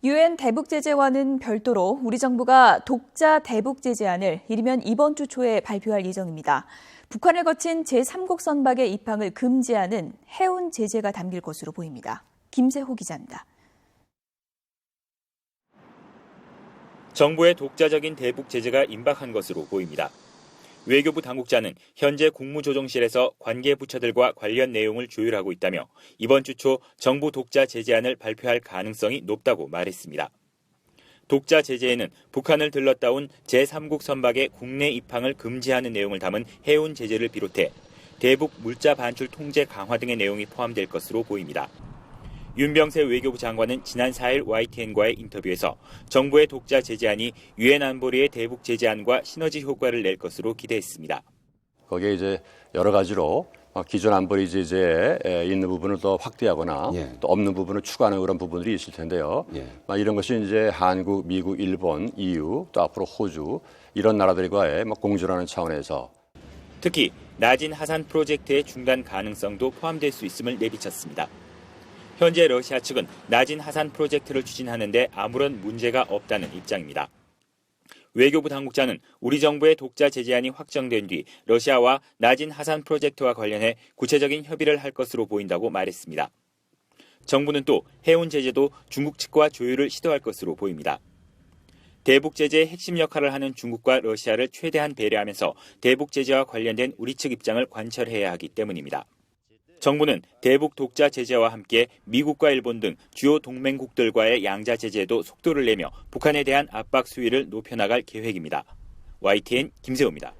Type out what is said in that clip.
유엔 대북제재와는 별도로 우리 정부가 독자 대북제재안을 이르면 이번 주 초에 발표할 예정입니다. 북한을 거친 제3국 선박의 입항을 금지하는 해운 제재가 담길 것으로 보입니다. 김세호 기자입니다. 정부의 독자적인 대북 제재가 임박한 것으로 보입니다. 외교부 당국자는 현재 국무조정실에서 관계 부처들과 관련 내용을 조율하고 있다며 이번 주 초 정부 독자 제재안을 발표할 가능성이 높다고 말했습니다. 독자 제재에는 북한을 들렀다 온 제3국 선박의 국내 입항을 금지하는 내용을 담은 해운 제재를 비롯해 대북 물자 반출 통제 강화 등의 내용이 포함될 것으로 보입니다. 윤병세 외교부 장관은 지난 4일 YTN과의 인터뷰에서 정부의 독자 제재안이 유엔 안보리의 대북 제재안과 시너지 효과를 낼 것으로 기대했습니다. 거기에 이제 여러 가지로 기존 안보리 제재에 있는 부분을 더 확대하거나 또 없는 부분을 추가하는 그런 부분들이 있을 텐데요. 이런 것이 이제 한국, 미국, 일본, EU, 또 앞으로 호주 이런 나라들과의 공조라는 차원에서 특히 나진 하산 프로젝트의 중단 가능성도 포함될 수 있음을 내비쳤습니다. 현재 러시아 측은 나진 하산 프로젝트를 추진하는데 아무런 문제가 없다는 입장입니다. 외교부 당국자는 우리 정부의 독자 제재안이 확정된 뒤 러시아와 나진 하산 프로젝트와 관련해 구체적인 협의를 할 것으로 보인다고 말했습니다. 정부는 또 해운 제재도 중국 측과 조율을 시도할 것으로 보입니다. 대북 제재의 핵심 역할을 하는 중국과 러시아를 최대한 배려하면서 대북 제재와 관련된 우리 측 입장을 관철해야 하기 때문입니다. 정부는 대북 독자 제재와 함께 미국과 일본 등 주요 동맹국들과의 양자 제재에도 속도를 내며 북한에 대한 압박 수위를 높여나갈 계획입니다. YTN 김세호입니다.